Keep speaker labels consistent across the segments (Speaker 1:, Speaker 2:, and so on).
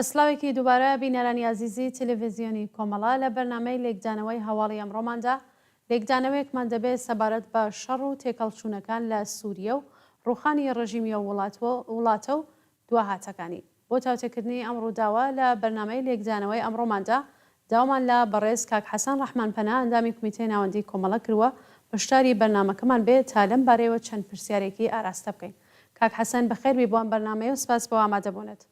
Speaker 1: بەسلاوێکی دووبارە بینەرانی عزیزی تەلەڤیزیۆنی کۆمەڵا لە بەرنامەی لێکجانەوەی هەواڵی ئەمڕۆماندا لێکجانەوەیەکمان دەبێت سەبارەت بە شەڕ و تێکەڵچوونەکان لە سووریە و ڕوخانی ڕژیمیە وڵاتە و دواهاتەکانی. بۆ تاوتێکردنی ئەم ڕووداوە لە بەرنامەی لێکجانەوەی ئەمڕۆماندا داوامان لە بەڕێز کاک حەسەن ڕەحمانپەنا ئەندامی کمیتەی ناوەندی کۆمەڵە کردووە بەشداری بەرنامەکەمان بێت تا لەم بارەیەوە چەند پرسیارێکی ئاراستە بکەین. کاک حەسەن بەخێربی بۆ ئەم بەرنامەیە و سپاس بۆ ئامادەبوونت.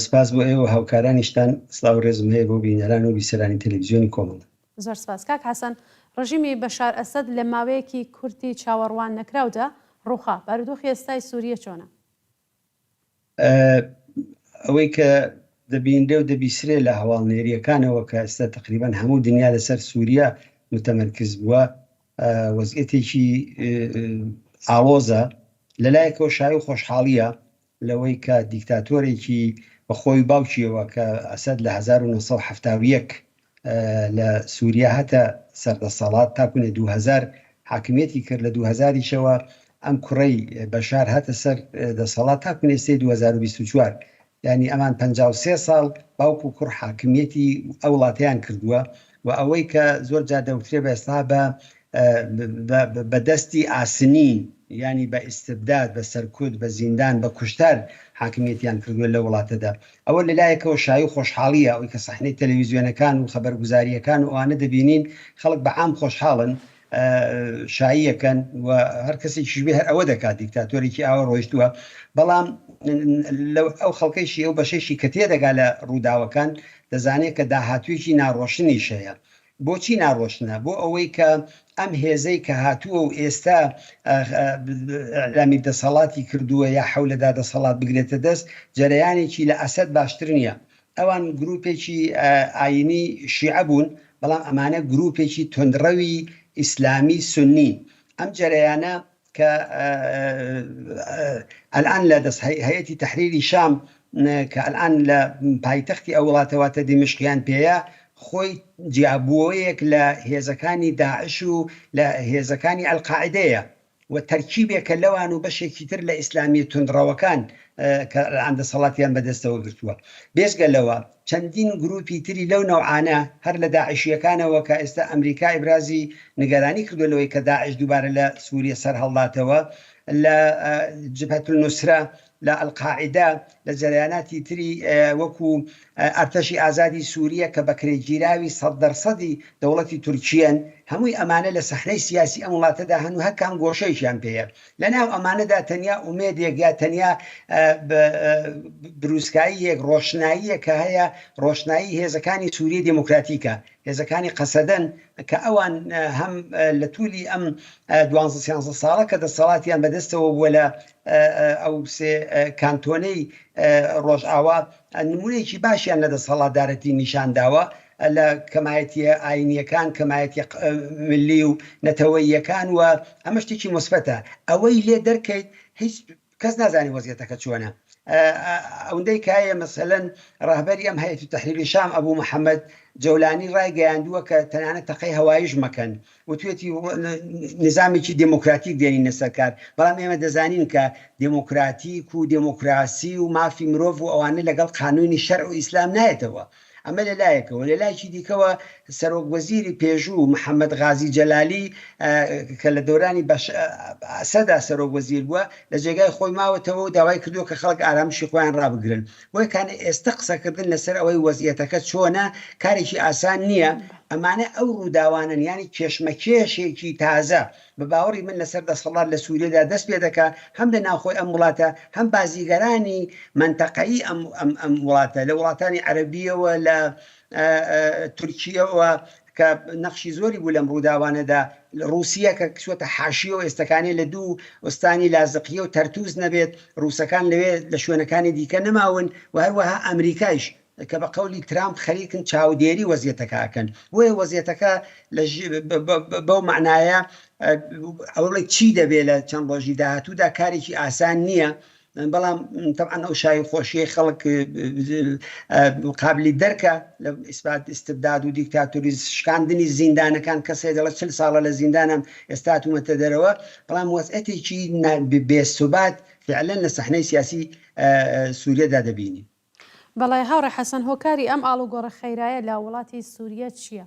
Speaker 2: سپاس بۆ ئێوە هاوکارانیشتان. سڵاو و ڕێزم هەیە بۆ بینەران و بیسەرانی تەلەڤیزیۆنی کۆمەڵە.
Speaker 1: زۆر سپاس. کاک حەسەن، ڕژیمی بەشار ئەسەد لە ماوەیەکی کورتی چاوەڕوان نەکراودا ڕووخا بارودۆخی ئێستای سووریە چۆنە؟
Speaker 2: ئەوەی کە دەبیندرێ و دەبیسرێ لە هەواڵنێریەکانەوە کە ئێستا تقریبان هەموو دنیا لەسەر سووریا متەمەرکز بووە، وەزعیەتێکی ئاڵۆزە. لەلایەکەوە شای و خۆشحاڵیە لەوەی کە دیکتاتۆرێکی بەخۆی باوکیەوە کە ئەسەد لە 1970 لە سووریا هەتە سەردەسەڵات تاکوونێ 2000 حاکمیەتی کرد. لە 2000 ئەم کوڕەی بەشار هاتە سەر دەسەڵات تاکوونێ 2024، یعنی ئەمان 53 ساڵ باوکو کوڕ حاکمیەتی ئەو وڵاتیان کردووە. و ئەوەی کە زۆر جا دەوترێ بە ئێستا بە دەستی ئاسنی، ینی بە ئیستبداد، بە سەرکوت، بە زیندان، بە کوشتار حاکمیەتیان کردووە لە وڵاتەدا. ئەوە لەلایەکەوە شای و خۆشحاڵیە، ئەوەی کە سەحنەی تەلەڤیزیۆنەکان و خەبەرگوزاریەکان و ئەوانە دەبینین خەڵک بە عام خۆشحاڵن، شاییەکەن و هەر کەسێکیش بێ هەر ئەوە دەکات دیکتاتۆرێکی ئاوە ڕۆیشتووە. بەڵام ئەو خەڵکەیشی ئەو بەشێشی کە تێدەگا لە ڕووداوەکان دەزانێت کە داهاتوویەکی ناڕۆشنیش هەیە. بۆچی ناڕۆشنە؟ بۆ ئەوەی کە ئەم هێزەی کە هاتووە و ئێستا ئەعلامی دەسەڵاتی کردووە یا حەولەدا دەسەڵات بگرێتە دەست، جەرەیانێکی لە ئەسەد باشتر نییە. ئەوان گروپێکی ئاینی شیعە بوون، بەڵام ئەمانە گروپێکی تندڕەوی ئیسلامی سنی. ئەم جەرەیانە کە ئەلان لە هەیەتی تەحریری شام کە ئەلان لە پایتەختی ئەو وڵاتەواتە دیمشقیان پێەیە، خۆی جیاببووەیەک لە هێزەکانی داعش و لە هێزەکانی ئەلقاعیدەیە و تەرکیبێکە لەوان و بەشێکی تر لە ئیسلامی تندڕەوەکان کە ئەلان دەسەڵاتیان بەدەستەوە گرتووە. بێزگە لەوە چەندین گروپی تری لەو نەوعانە هەر لە داعشیەکانەوە کە ئێستا ئەمریکا ئیبرازی نیگەرانی کردو لەوەی کە داعش دووبارە لە سووریە سەر هەڵداتەوە، لە جبهەت النوسرە، لە ئەلقاعیدا، لە جەرەیاناتی تری وەکو ئەرتەشی ئازادی سووریە کە بەکرێگیراوی 100% دەوڵەتی تورکیەن، هەمووی ئەمانە لە سەحنەی سیاسی ئەم وڵاتەدا هەنوو هەکان گۆشەیشیان پێەیە. لەناو ئەمانەدا تەنیا ئومێدێک یا تەنیا بروسکاییەک، ڕۆشناییە کە هەیە، ڕۆشنایی هێزەکانی سووریە دموکراتیکە، هێزەکانی قەسەدەن کە ئەوان هەم لە توولی ئەم 12 ساڵە کە دەسەڵاتیان بەدەستەوە بووە لە ئەو سێ کانتۆنەی ڕۆژئاوا، نمونەیەکی باشیان لە دەسەڵاتدارەتی نیشانداوە لە کەمایەتی ئاینیەکان، کەمایەتی ملی و نەتەوەییەکان، و ئەمە شتێکی مثبەتە. ئەوەی لێ دەرکەیت هیچ کەس نازانی وەزعیەتەکە چۆنە. ئەوەندەی کایە مەسەلەن ڕاهبەری ئەم هەیەتی تەحریری شام ئەبوو محەممەد جەولانی ڕایگەیاندووە کە تەنانەت تەقەی هەواییش مەکەن و توێتی نظامێکی دموکراتیک دێنین لەسەرکار. بەڵام ئێمە دەزانین کە دموکراتیک و دموکراسی و مافی مرۆڤ و ئەوانە لەگەڵ قانونی شەرع و ئیسلام نایەتەوە. ئەمە لەلایەکەوە. لەلایەکی دیکەوە سەرۆک وەزیری پێشوو محەممەد غازی جەلالی کە لە دەورانی ئەسەدا سەرۆک وەزیر بووە، لە جێگای خۆی ماوەتەوە و داوای کردووە کە خەڵک ئارامشی خۆیان ڕابگرن. وەکانە ئێستا قسەکردن لەسەر ئەوەی وەزعیەتەکە چۆنە کارێکی ئاسان نییە. ئەمانە ئەو ڕووداوانن، ینی کێشمەکێشێکی تازە بە باوەڕی من لەسەر دەسەڵات لە سووریەدا دەست پێ دەکات، هەم لە ناوخۆی ئەم وڵاتە، هەم بازیگەرانی منتەقەیی ئەم وڵاتە لە وڵاتانی عەرەبیەوە، لە تورکیەوە کە نەخشی زۆری بوو لەم ڕووداوانەدا، رووسیا کە کسوەتە حاشیەوە ئێستەکانی لە دوو وستانی لازقیە و تەرتوز نەبێت، ڕووسەکان لەوێ لە شوێنەکانی دیکە نەماون، و هەروەها ئەمریکایش کە بە قەولی ترامپ خەریکن چاودێری وەزعیەتەکەکەن. وێ وەزعیەتەکە بەو معنایە ئەوڵی چی دەبێت لە چەند ڕۆژی داهاتوودا کارێکی ئاسان نییە. بەڵام طبعا ئەو شای خۆشیە خەڵک قابلی دەرکە لە ئیسبات استبداد و دیکتاتوری شکاندنی زیندانەکان. کەسێ دەڵێ 40 ساڵە لە زیندانم ئێستا هاتوومەتە دەرەوە، بەڵام وەزعیەتێکی بێثبات فعلا لە سەحنەی سیاسی سووریەدا دەبینی.
Speaker 1: بەڵای هاوڕێ حەسەن هۆکاری ئەم ئاڵوگۆڕە خەیرایە لە وڵاتی سووریە چییە؟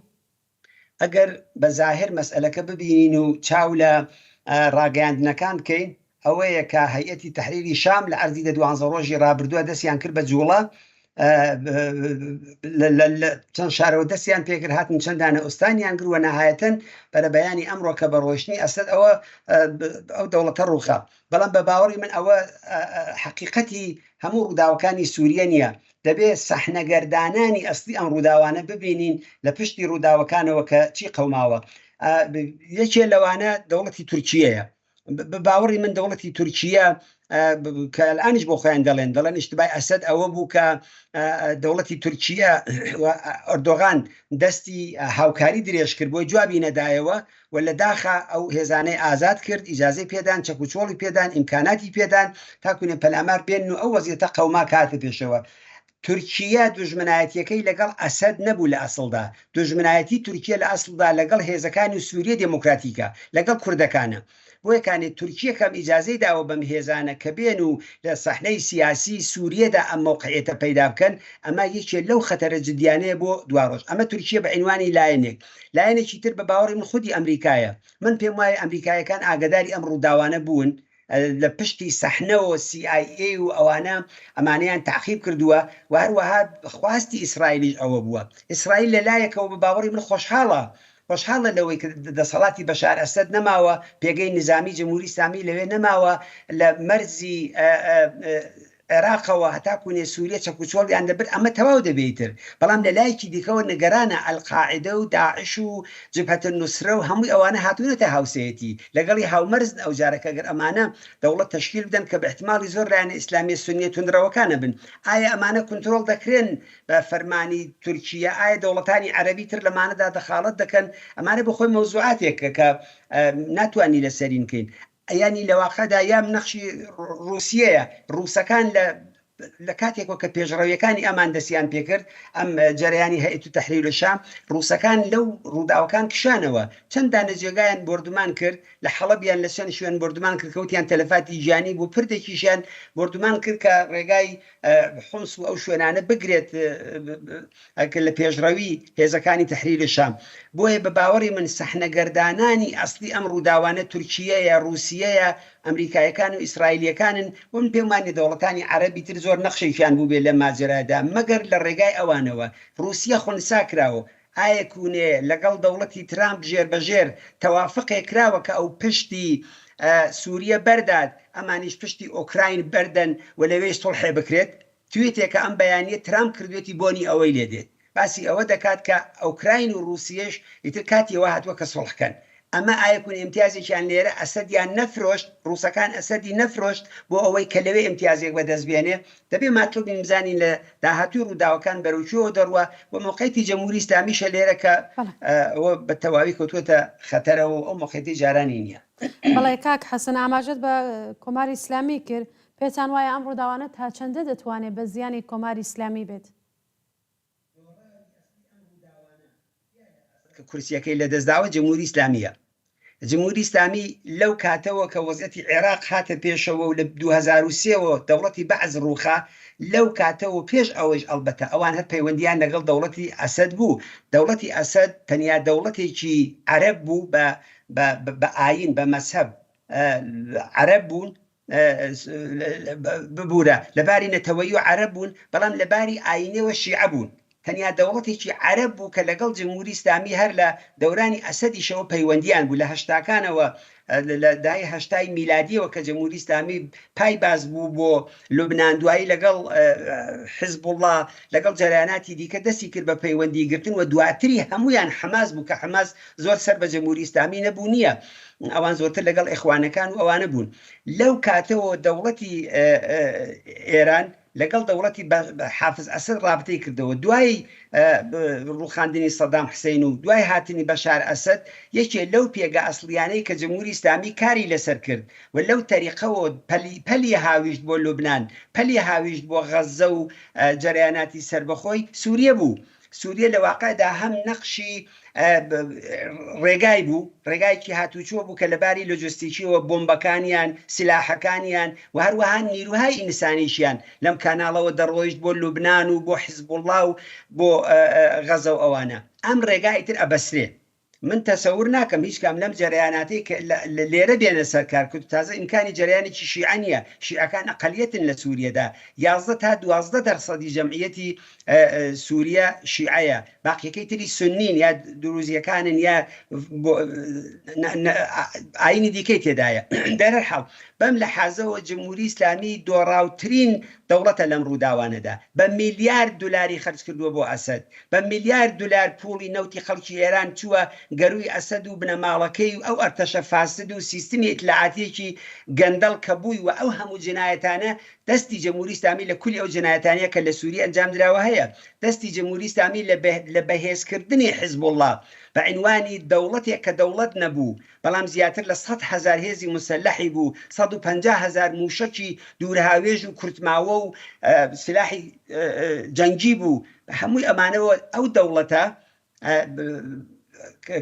Speaker 2: ئەگەر بە زاهر مەسئلەکە ببینین و چاو لە ڕاگەیاندنەکان بکەین، ئەوەیە کە هەیئەتی تەحریری شام لە عەرزی 12 ڕۆژی ڕابردووە دەستیان کرد بە جوڵە، چەند شارەوە دەستیان پێکرد، هاتن چەندانە ئوستانیان گرووە، نەهایەتەن بەرە بەیانی ئەمڕۆ کە بە ڕۆشنی ئەسەد ئەو دەوڵەتە ڕووخا. بەڵام بە باوەڕی من ئەوە حەقیقەتی هەموو ڕووداوەکانی سووریە نییە. دەبێت سەحنەگەردانانی ئەسلی ئەم ڕووداوانە ببینین لە پشتی ڕووداوەکانەوە کە چی قەوماوە. یەکێ لەوانە دەوڵەتی تورکیەیە. بە باوەڕی من دەوڵەتی تورکیە کە ئەلانیش بۆ خۆیان دەڵێن ئیشتبای ئەسەد ئەوە بوو کە دەوڵەتی تورکیە ئەردۆغان دەستی هاوکاری درێژ کرد بۆی جوابی نەدایەوە و لە داخە ئەو هێزانەی ئازاد کرد، ئیجازەی پێدان، چەکوچۆڵی پێدان، ئیمکاناتی پێدان، تاکوونێ پەلامار بێن و ئەو وەزیەتە قەوما کاتە پێشەوە. تورکیە دوژمنایەتیەکەی لەگەڵ ئەسەد نەبوو لە ئەسڵدا، دوژمنایەتی تورکیە لە ئەسڵدا لەگەڵ هێزەکانی سووریە دموکراتیکە، لەگەڵ کوردەکانە. بۆ یەکانێت تورکیە کەم ئیجازەی داوە بەم هێزانە کە بێن و لە سەحنەی سیاسی سووریەدا ئەم موقعیەتە پەیدا بکەن، ئەمە یەکێک لەو خەتەرە جدیانەیە بۆ دوا ڕۆژ. ئەمە تورکیە بە عنوانی لایەنێکی تر بە باوەڕی من خودی ئەمریکایە. من پێم وایە ئەمریکایەکان ئاگداری ئەم ڕووداوانە بوون، لە پشتی سەحنەوە CIA و ئەوانە ئەمانەیان تعقیب کردووە و هەروەها خواستی ئیسرائیلیش ئەوە بووە. ئیسرائیل لەلایەکەوە بە باوەڕی من خۆشحاڵە لەوەی کە دەسەڵاتی بەشار ئەسەد نەماوە، پێگەی نظامی جمهوری ئیسلامی لەوێ نەماوە، لە مەرزی عێراقەوە هەتاکوونێ سووریە چەکوچۆڵیان دەبێت، ئەمە تەواو دەبێتتر. بەڵام لە لایەکی دیکەوە نگەرانە ئەلقاعیدە و داعش و جبهەتە نوسرە و هەمووی ئەوانە هاتوونەتە هاوسەیەتی لەگەڵی هاومەرزن ئەو جارەکە گەر ئەمانە دەوڵەت تەشکیل بدەن کە بە احتیماڵی زۆر لایەنە ئیسلامی سونیە توندڕەوەکانە بن. ئایا ئەمانە کنترۆڵ دەکرێن بە فەرمانی تورکیە؟ ئایا دەوڵەتانی عەرەبی تر لەمانەدا دەخاڵەت دەکەن؟ ئەمانە بەخۆی مەوزوعاتێکە کە ناتوانانی لەسەری بکەین. ینی لەواقعدا یام نەخشی رووسیەیە، ڕووسەکان لە کاتێکەوە کە پێشڕەویەکانی ئەمان دەستیان پێکرد، ئەم جەریانی هەیئەت تەحریری شام، ڕووسەکان لەو ڕووداوەکان کشانەوە، چەندانە جێگایان بردومان کرد، لە حەڵەبیان لە چەند شوێن بردومان کرد، کەوتیان تەلەفاتی گیانی بۆ پردێکیشیان بردومان کرد کە ڕێگای حومس و ئەو شوێنانە بگرێت لە پێشڕەوی هێزەکانی تەحریری شام. بۆیە بە باوەڕی من سەحنەگەردانانی ئەسلی ئەم ڕووداوانە تورکیەیە، رووسیەیە، ئەمریکایەکان و ئیسرائیلیەکانن. ومن پێم وانێ دەوڵەتانی عەرەبی تر زۆر نەخشەیان بوو بێ لە ماجرادا، مەگەر لە ڕێگای ئەوانەوە. رووسیا خونسا کراوە، ئایا کوونێ لەگەڵ دەوڵەتی ترامپ ژێربەژێر تەوافقێک کراوە کە ئەو پشتی سووریە بەرداد، ئەمانیش پشتی ئۆکراین بەردەن و لەوێش سڵحێ بکرێت؟ توێتێکە ئەم بەیانیە ترامپ کردوێتی بۆنی ئەوەی لێدێت. باسی ئەوە دەکات کە ئۆکراین و رووسیەش ئیتر کاتیەوە هاتووە کە سڵحکەن. ئەمە ئایەکون ئیمتیازێکیان لێرە ئەسەدیان نەفرۆشت، ڕووسەکان ئەسەدی نەفرۆشت بۆ ئەوەی کە لەوێ ئیمتیازێک بەدەستبێنێ. دەبێ ماتلوبی بزانین لە داهاتوی ڕووداوەکان بەرەوچۆوە دەڕوە و موقعیتی جمهوری ئیسلامیشە لێرە کە ئەوە بە تەواوی کەوتووەتە خەتەرەوە، ئەو موقعیتی جارانی نییە.
Speaker 1: بەڵێ کاک حەسەن ئاماژەت بە کۆماری ئیسلامی کرد، پێتان وایە ئەم ڕووداوانە تا چەندە دەتوانێت بە زیانی کۆماری ئیسلامی بێت؟
Speaker 2: کورسیەکەی لە دەستداوە جمهوری ئیسلامیە. جمهوری ئیسلامی لەو کاتەوە کە وەزعەتی عێراق هاتە پێشەوە و لە 2003ەوە دەوڵەتی بەعز ڕووخا، لەو کاتەوە پێش ئەوەش ئەڵبەتە ئەوان هەر پەیوەندیان لەگەڵ دەوڵەتی ئەسەد بوو. دەوڵەتی ئەسەد تەنیا دەوڵەتێکی عەرەب بوو، بە ئاین بە مەذهب عەرەب بوون، ببوورە لەباری نەتەوەیی و عەرەب بوون، بەڵام لەباری ئاینەوە شیعە بوون. تەنیا دەوڵەتێکی عەرەب بوو کە لەگەڵ جمهوری ئیسلامی هەر لە دەورانی ئەسەدیشەوە پەیوەندیان بوو. لە هەشتاکانەوە لە داهەی هەشتای میلادیەوە کە جمهوری ئیسلامی پای باز بوو بۆ لوبنان، دوایی لەگەڵ حزب الله لەگەڵ جەرایاناتی دیکە دەستی کرد بە پەیوەندی گرتن و دواتری هەمویان حەماس بوو کە حەماس زۆر سەر بە جمهوری ئیسلامی نەبوو نییە، ئەوان زۆرتر لەگەڵ ئیخوانەکان و ئەوانە بوون. لەو کاتەوە دەوڵەتی ئێران لەگەڵ دەوڵەتی حافز ئەسەد رابطەی کردەوە. دوای ڕووخاندنی سەدام حوسێن و دوای هاتنی بەشار ئەسەد، یەکێ لەو پێگە ئەسڵیانەی کە جمهوری ئیسلامی کاری لەسەر کرد و لەو تەریقەوە پەلی هاویشت بۆ لوبنان، پەلی هاویشت بۆ غەزە و جەرایاناتی سربەخۆی سووریە بوو. سووریە لە واقعدا هەم نەخشی ڕێگای بوو ڕێگایکی هاتوچۆ بوو کە لەباری لۆجستیکیەوە بۆمبەکانیان سلاحەکانیان و هەروەها نیروهای ئینسانیشیان لەم کاناڵەوە دەڕۆیشت بۆ لوبناان و بۆ حیزب الله و بۆ غەزە و ئەوانە ئەم ڕێگای تر ئەبەسرێ من تەسەور ناکەم هیچ کام لەم جەریاناتی لێرە بێنە سەرکار کرد تازە ئیمکانی جریانێکی شیعە نیە شیعەکان ئەقەلیەتن لە سووریەدا 11 تا 12% جەمعیەتی سووریا شیعەیە باقیەکەی تری سنین یا دروزیەکانن یا ئاینی دیکەی تێدایە دەرەحاڵ بەم لە حازەوە جمهوری ئیسلامی دۆڕاوترین دەوڵەتە لەم ڕووداوانەدا بە میلیارد دلاری خرج کردووە بۆ ئەسەد بە میلیارد دلار پوڵی نەوتی خەڵکی ئێران چووە گەروی ئەسەد و بنەماڵەکەی و ئەو ئەرتەشە فاسد و سیستمی ئیتلاعاتیەکی گەندەڵ کە بووی و ئەو هەموو جنایەتانە دەستی جمهوری ئیسلامی لە کولی ئەو جنایەتانەیە کە لە سووریە ئەنجام دراوە هەیە دەستی جمهوری ئیسلامی لە بەهێزکردنی حیزب الله بە عنوانی دەوڵەتێک کە دەوڵەت نەبوو بەڵام زیاتر لە 100,000 هێزی مسلحی بوو 150,000 موشکی دوورهاوێژ و کورتماوە و سلاحی جەنگی بوو هەمووی ئەمانەوە ئەو دەوڵەتە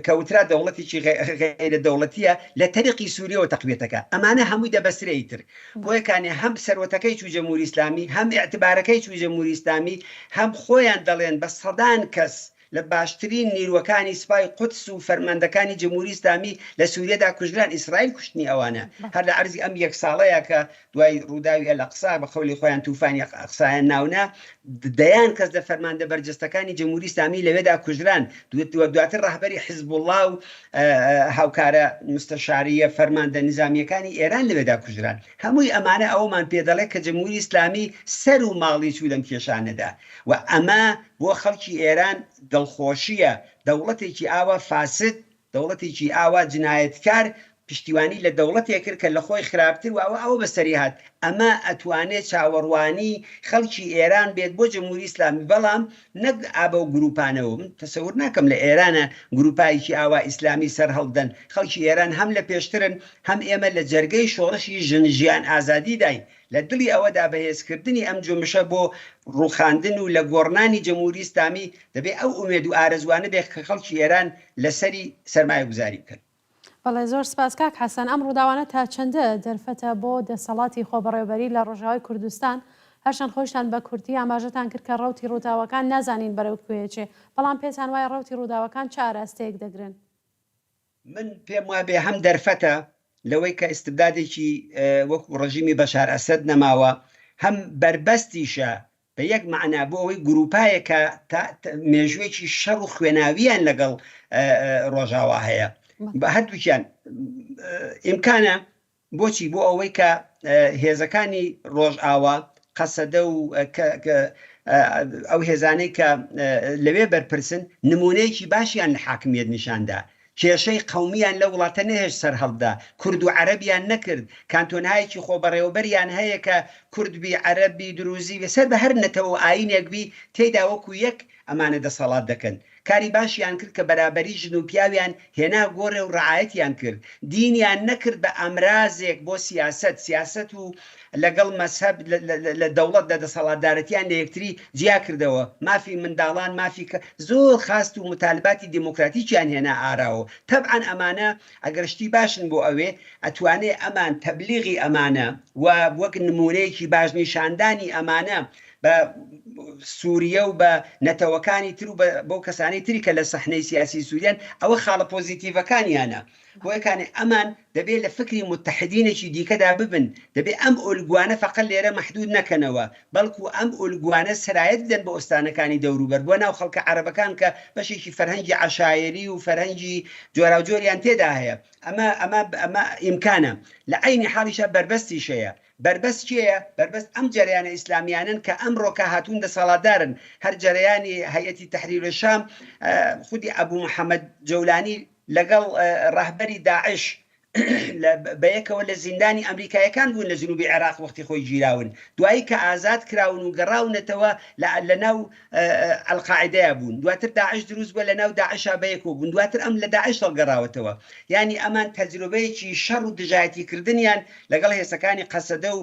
Speaker 2: کەوترا دەوڵەتێکی غیرە دەوڵەتیە لە تەریقی سووریەوە تەقویەتەکە ئەمانە هەمووی دەبەسرێتر بۆیەکانێ هەم سەرۆتەکەی چوو جمهوری ئیسلامی هەم ئێعتبارەکەی چوو جمهوری ئیسلامی هەم خۆیان دەڵێن بە سەدان کەس لە باشترین نیروەکانی سوپای قودس و فەرماندەکانی جمهوری ئیسلامی لە سووریەدا کوژران ئیسرائیل کوشتنی ئەوانە هەر لە عەرزی ئەم یەک ساڵەیە کە دوای ڕووداوی ئەلەقسا بە قەولی خۆیان تووفانی ئەقسایان ناونا دەیان کەس لە فەرماندە بەرجەستەکانی جمهوری ئیسلامی لەوێدا کوژران دواتر ڕاهبەری حیزب الله و هاوکارە مستەشاریە فەرماندە نظامیەکانی ئێران لەوێدا کوژران هەمووی ئەمانە ئەومان پێدەڵێت کە جمهوری ئیسلامی سەر و ماڵی چوو لەم کێشانەدا و ئەمە بۆ خەڵکی ئێران دڵخۆشیە دەوڵەتێکی ئاوا فاسد دەوڵەتێکی ئاوا جنایەتکار پشتیوانی لە دەوڵەتێک کرد کە لە خۆی خراپتر و ئەوە بەسەری هات ئەمە ئەتوانێت چاوەڕوانی خەڵکی ئێران بێت بۆ جمهوری ئیسلامی بەڵام نەک ئابە و گروپانەوە من تەسەور ناکەم لە ئێرانە گروپایکی ئاوا ئیسلامی سەر هەڵدەن خەڵکی ئێران هەم لە پێشترن هەم ئێمە لە جەرگەی شۆڕشی ژیان ئازادی داین لە دڵی ئەوەدا بەهێزکردنی ئەم جۆمشە بۆ ڕوخاندن و لە گۆڕنانی جمهوری ئیسلامی دەبێت ئەو ئومێد و ئارەزوانە بێت کە خەڵکی ئێران لەسەری سەرمایە گوزاری بکەن
Speaker 1: بەڵێ زۆر سپاس کاک حەسەن ئەم ڕووداوانە تا چەندە دەرفەتە بۆ دەسەڵاتی خۆبەڕێوەبەری لە ڕۆژاوای کوردستان هەرچەند خۆشتان بە کورتی ئاماژەتان کرد کە ڕەوتی ڕووداوەکان نازانین بەرەو کوێچێ بەڵام پێتان وایە ڕەوتی ڕووداوەکان چه ئاراستەیەک دەگرن
Speaker 2: من پێم وایە بێ هەم دەرفەتە لەوەی کە ئیستبدادێکی وەکو ڕژیمی بەشار ئەسەد نەماوە هەم بربەستیشە بە یەک معنا بۆ ئەوەی گروپایەکە مێژوێکی شەڕ و خوێناویان لەگەڵ ڕۆژاوا هەیە بە هەردووکیان ئیمکانە بۆچی بۆ ئەوەی کە هێزەکانی ڕۆژئاوا قەسەدە و ئەو هێزانەی کە لەوێ بەرپرسن نمونەیەکی باشیان لە حاکمیت نیشاندا کێشەی قەومیان لە وڵاتە نەهێش سەر هەڵدا کورد و عەرەبیان نەکرد کانتۆنایەکی خۆبەڕێوەبەریان هەیە کە کوردبی عەرەبی دروزی بەسەر بە هەر نەتەوە ئاینێکبی تێیدا وەکو یەک ئەمانە دەسەڵات دەکەن کاری باشیان کرد کە بەرابەری ژن و پیاویان هێنا گۆڕێ و ڕعایەتیان کرد دینیان نەکرد بە ئەمرازێک بۆ سیاست و لەگەڵ مەسهەب لە دەوڵەت لە دەسەڵاتدارەتیان لە یەکتری جیا کردەوە مافی منداڵان مافی زۆر خاست و متالباتی دیموکراتیکیان هێنا ئاراوە تەبعاً ئەمانە ئەگەرشتی باشن بۆ ئەوێ ئەتوانێ ئەمان تەبلیغی ئەمانە و وەک نمونەیەکی باش نیشاندانی ئەمانە بە سووریە و بە نەتەوەکانی تر و بۆ کەسانی تری کە لە سەحنەی سیاسی سووریان ئەوە خاڵە پۆزیتیڤەکانیانە بۆیەکانی ئەمان دەبێت لە فکری متحدینێکی دیکەدا ببن دەبێت ئەم ئۆلگوانە فەقەت لێرە مەحدود نەکەنەوە بەڵکو ئەم ئۆلگوانە سرایەت بدەن بە ئۆستانەکانی دەوروبەر بۆ ناو خەڵکە عەرەبەکان کە بەشێکی فەرهەنگی عەشایری و فەرهەنگی جۆراوجۆریان تێدا هەیە ئەمە ئیمکانە لە عەینی حاڵیشە بربەستیشەیە بربەست چییە؟ بربەست ئەم جەریانە ئیسلامیانن کە ئەمڕۆکە هاتوون دەسەڵاتدارن هەر جەریانی هەیەتی تەحریری شام خودی ئەبوو محەممەد جەولانی لەگەڵ ڕاهبەری داعش بەیەکەوە لە زیندانی ئەمریکایەکان بوون لە جنوبی عێراق وەختی خۆی گیراون دوایی کە ئازاد کراون و گەڕاونەتەوە لە ناو ئەلقاعیدەیە بوون دواتر داعش دروست بووە لە ناو داعشا بەیەکەوە بوون دواتر ئەم لە داعش هەڵگەڕاوەتەوە یعنی ئەمان تەجروبەیەکی شەڕ و دژایەتیکردنیان لەگەڵ هێزەکانی قەسەدە و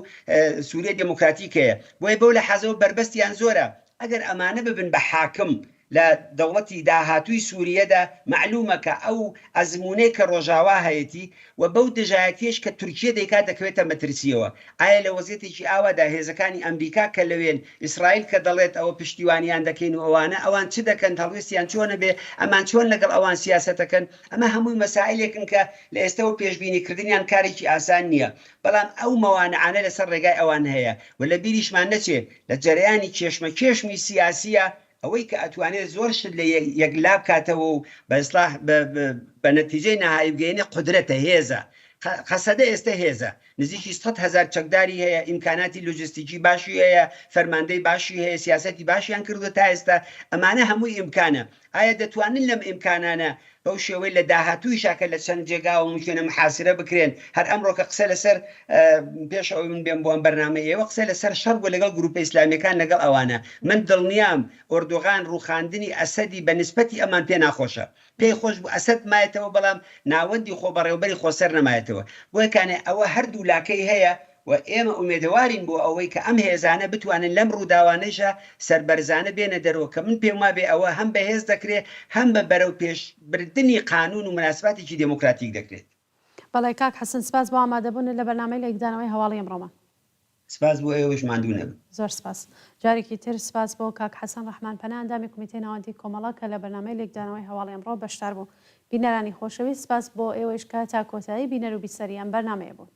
Speaker 2: سووریە دموکراتیکەیە بۆیە بەو لە حەزەوە بربەستیان زۆرە ئەگەر ئەمانە ببن بە حاکم لە دەوڵەتی داهاتووی سووریەدا معلومە کە ئەو ئەزمونەی کە ڕۆژاوا هەیەی و بەو دژایەتیش کە تورکیە دەیکات دەکەوێتە مەترسیەوە. ئایا لە وەزیەتێکی ئاوادا هێزەکانی ئەمریکا کە لەوێن ئیسرائیل کە دەڵێت ئەوە پشتیوانیان دەکەین و ئەوان چ دەکەن هەڵوێستیان چۆنە بێ ئەمان چۆن لەگەڵ ئەوان سیاسەتەکەن. ئەمە هەمووی مەسائلێکن کە لە ئێستەوە پێشبینیکردنیان کارێکی ئاسان نییە، بەڵام ئەو مەوانعانە لەسەر ڕێگای ئەوان هەیە و لە بیریشمان نەچێ لە جەرەیانی کێشمی سیاسیە ئەوەی کە ئەتوانێت زۆر شت لە یەکلا بکاتەوە و بەئیسلاح بە نەتیجەی نەهایی بگەینێ قودرەتە هێزە. خەسەدە ئێستا هێزە نزیکی 100,000 چەکداری هەیە، ئیمکاناتی لۆجستیکی باشی هەیە، فەرماندەی باشی هەیە، سیاسەتی باشیان کردو تا ئێستا. ئەمانە هەمووی ئیمکانە. ئایا دەتوانن لەم ئیمکانانە بەو شێوەی لە داهاتووی شاکە لە چەند جێگا و ممکنە محاسرە بکرێن؟ هەر ئەمڕۆ کە قسە لەسەر پێش ئەوەی من بێم بۆم بەرنامەی ئێوە قسە لەسەر شەڕ بوو لەگەڵ گروپە ئیسلامیەکان لەگەڵ ئەوانە. من دڵنیام ئۆردۆغان ڕووخاندنی ئەسەدی بە نسبەتی ئەمان پێ ناخۆشە، پێی خۆش بوو ئەسەد مایەتەوە بەڵام ناوەندی خۆ بەڕێوەبەری خۆسەر نەمایەتەوە. بۆیکانێ ئەوە هەردوو لاکەی هەیە و ئێمە ئومێدەوارین بۆ ئەوەی کە ئەم هێزانە بتوانن لەم ڕووداوانەیشە سەربەرزانە بێنە دەرەوە کە من پێم وابێ ئەوە هەم بەهێز دەکرێت هەم بە بەرەو پێشبردننی قانون و مناسباتێکی دموکراتیک دەکرێت.
Speaker 1: بەڵێ کاک حەسەن سپاس بۆ ئامادەبوون لە بەرنامەی لێکدانەوەی هەواڵی ئەمڕۆمان.
Speaker 2: سپاس بۆ ئێوەش ماندوو نەبن.
Speaker 1: زۆر سپاس. جارێکی تر سپاس بۆ کاک حەسەن ڕەحمان پەنا ئەندامی کۆمیتەی ناوەندی کۆمەڵە کە لە بەرنامەی لێکدانەوەی هەواڵی ئەمڕۆ بەشدار بوو. بینەرانی خۆشەویست سپاس بۆ ئێوەش کە تا کۆتایی بینەر و بیسەریان بەرنامەیە بوون.